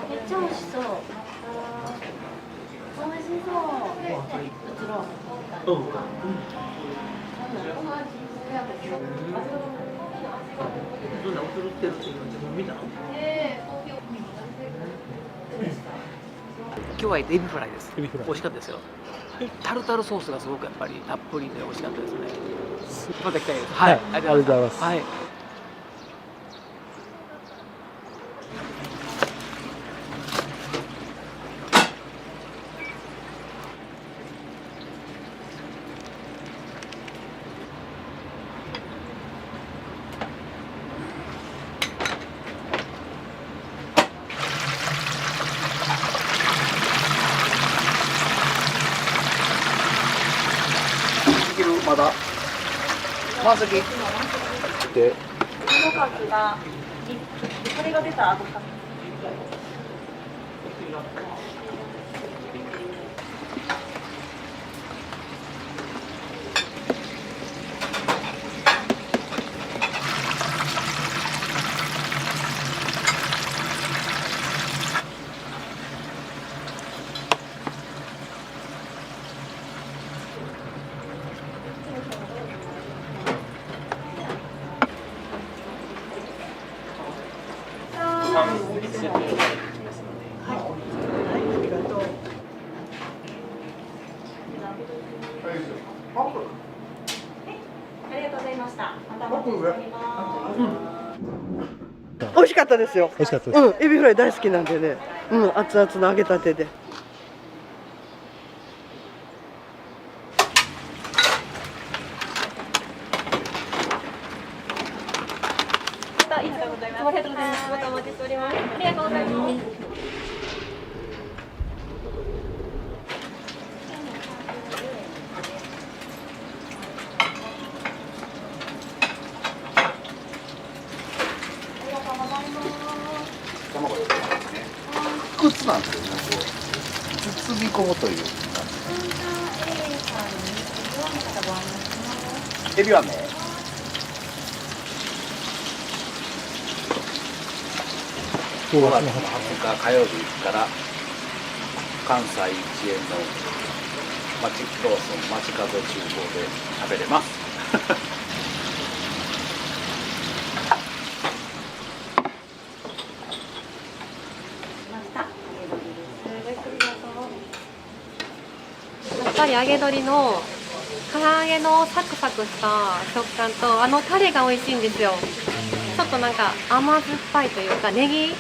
めっちゃ美味しそう。美味しそう。今日はエビフライです。美味しかったですよ。タルタルソースがすごくやっぱりたっぷりで美味しかったですね。また来たいです。はい、ありがとうございます。はい。まだ満席でこのカキがこれが出た後か。美味しかったですよ。美味しかったです。うん、エビフライ大好きなんでね。熱々の揚げたてで。ありがとうございます。またお待ちしております。ありがとうございます。靴なんですけどね、包み込むという。エビはね5月の20日火曜日から関西一円のローソン街角厨房で食べれます。やっぱり揚げ鶏の唐揚げのサクサクした食感とタレが美味しいんですよ。ちょっとなんか甘酸っぱいというかネギ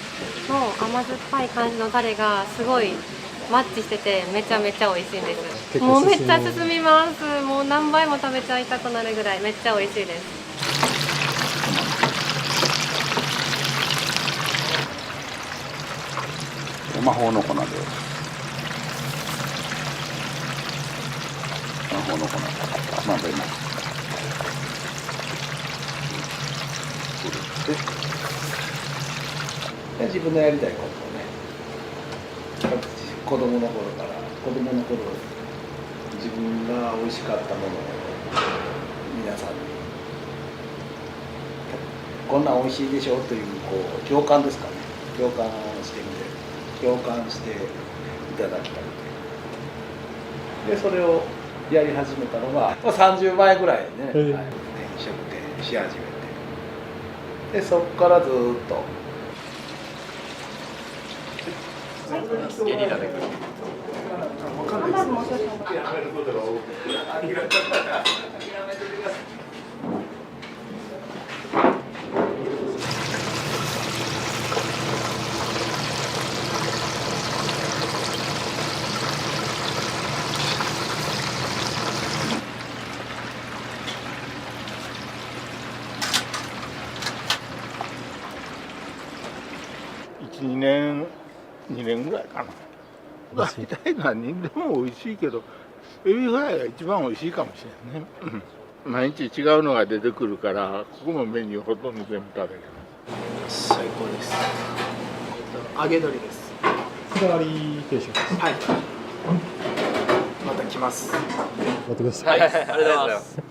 の甘酸っぱい感じのタレがすごいマッチしててめちゃめちゃ美味しいんです。もうめっちゃ進みます。もう何杯も食べちゃいたくなるぐらいめっちゃ美味しいです。魔法の粉で魔法の粉まぶります。で自分のやりたいことをね子供の頃自分が美味しかったものを皆さんにこんなん美味しいでしょという共感ですかね、共感していただきたいでそれをやり始めたのが30前ぐらいね、飲食店し始めてでそこからずっとゲリラで来る。わかんないです。2年ぐらいかな。大体何人でも美味しいけどエビフライが一番美味しいかもしれないね。毎日違うのが出てくるからここのメニューほとんど全部食べる。最高です。揚げ鶏です。こだわり定食です。はい。また来ます。待ってください。はい、ありがとうございます。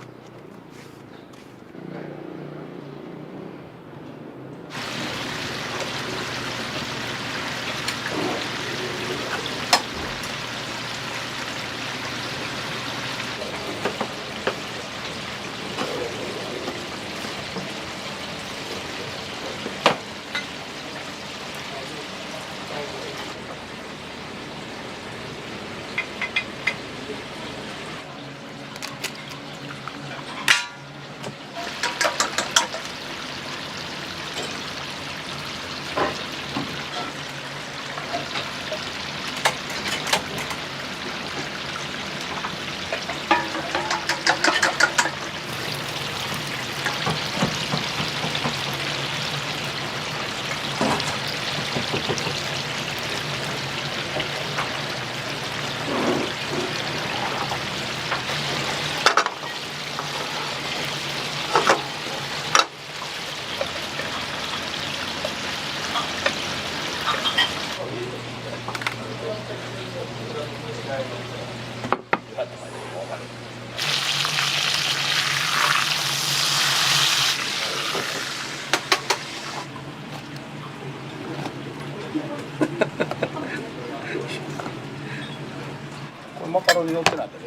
これマカロニ乗ってないとね。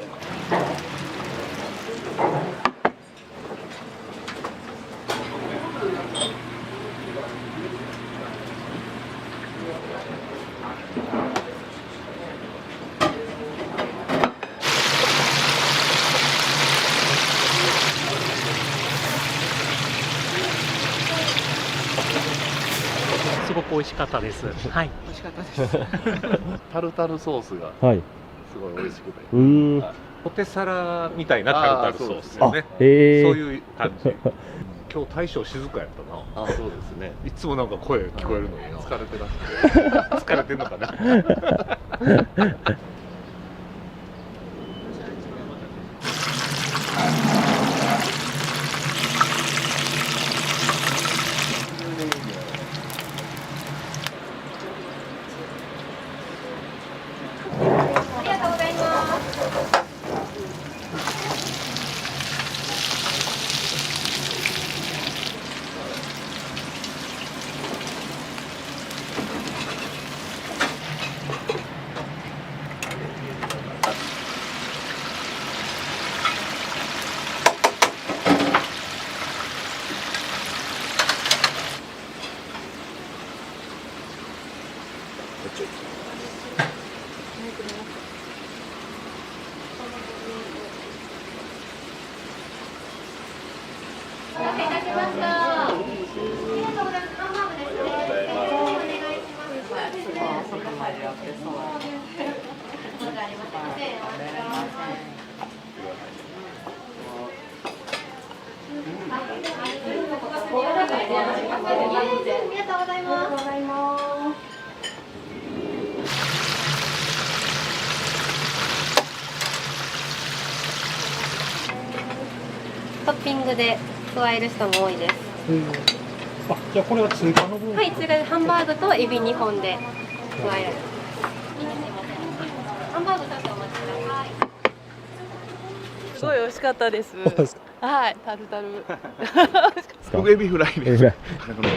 すごく美味しかったです。はい。美味しかったです。タルタルソースがはいすごい美味しくて、ポテサラみたいなタルタルソースよね。そういう感じ。今日大将静かやったな。そうですね。いつもなんか声聞こえるのに疲れてらっしゃる。疲れてんのかな。ありがとうございます。入ってみます。お待たせいたしました。ありがとうございます。ハンバーグですね。お願いします。外までやってそう。まだありません。お願いします。ありがとうございます。トッピングで加える人も多いです。あ、じゃあこれは追加の分。はい、それハンバーグとエビ2本で加える。ハンバーグ少々お待ちください。すごい美味しかったです。はい、タルタル。僕エビフライです。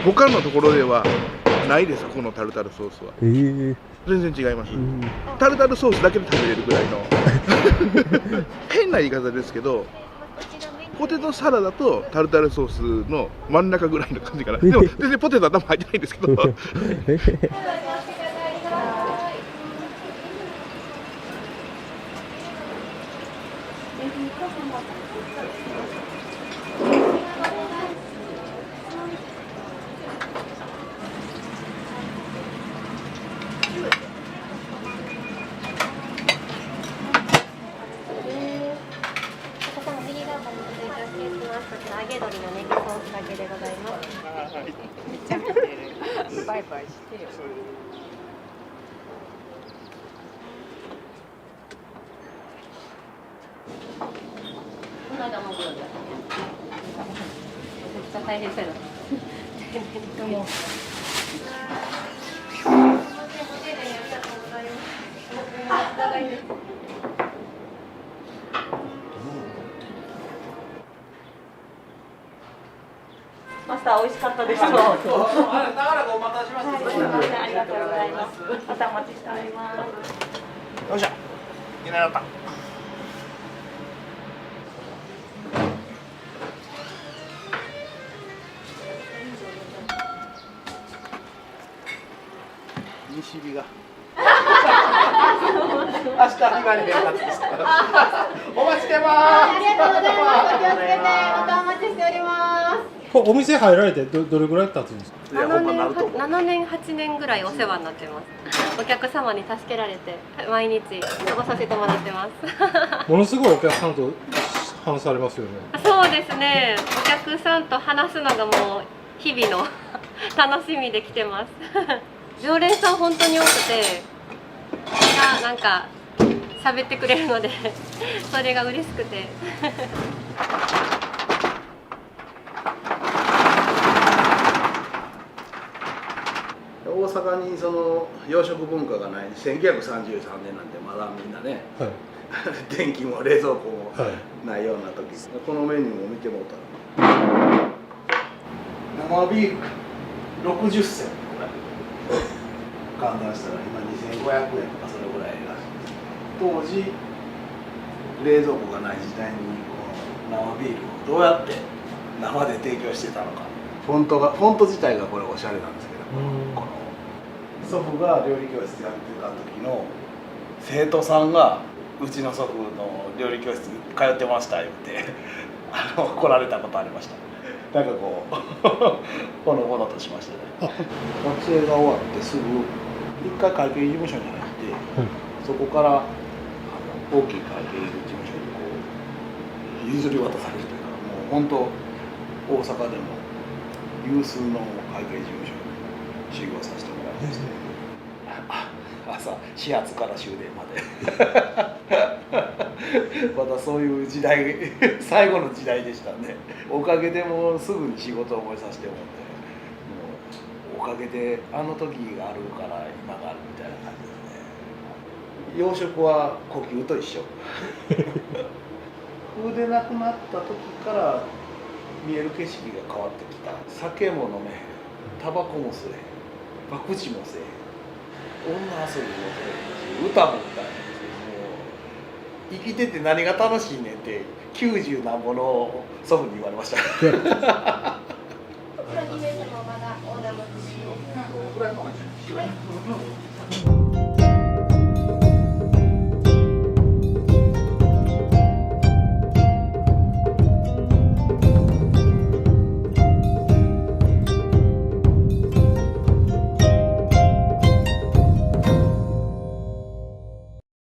他のところではないです、このタルタルソースは。全然違います。タルタルソースだけで食べれるぐらいの変な言い方ですけど、ポテトサラダとタルタルソースの真ん中ぐらいの感じかな。でも全然ポテト頭入ってないんですけど。揚げ鶏のネギソースだけでございます。めっちゃ見てる。バイバイしてよ。この間も来るんだ。めっちゃ大変そうやな。マスター美味しかったです。長らくお待たせしました。ありがとうございます。またお待ちしております。よいしょ。いなかった。西日が。明日日帰りでよかったです。お待ちしてます。ありがとうございます。お気をつけて、またお待ちしております。お店入られてどれぐらい経つんですか7年8年ぐらいお世話になってます。お客様に助けられて毎日過ごさせてもらってますものすごいお客さんと話されますよね。そうですね、お客さんと話すのがもう日々の楽しみで来てます常連さん本当に多くてみんななんか喋ってくれるのでそれが嬉しくて大阪にその洋食文化がない1933年なんでまだみんなね、はい、電気も冷蔵庫もないような時、このメニューを見てもらったら生ビール60銭ぐらい換算したら今2500円とかそれぐらいらしいです。当時冷蔵庫がない時代にこの生ビールをどうやって生で提供してたのか、フォント自体がこれおしゃれなんですけど、この祖父が料理教室やってた時の生徒さんがうちの祖父の料理教室通ってました言って来られたことありました。なんかこうほのぼのとしましたね。学生が終わってすぐ一回会計事務所に入って、そこから大きい会計事務所にこう譲り渡されるというか、もう本当大阪でも有数の会計事務所に修行させてもらいました、朝始発から終電までまたそういう時代最後の時代でしたね。おかげでもうすぐに仕事を覚えさせてもらって、もうおかげであの時があるから今があるみたいな感じですね。洋食は呼吸と一緒風でなくなった時から見える景色が変わってきた。酒も飲めへん、タバコも吸えへん、博打もせえへん、女遊びもせえへんし、歌も歌えへんし、もう生きてて何が楽しいねんって90なんぼの祖父に言われました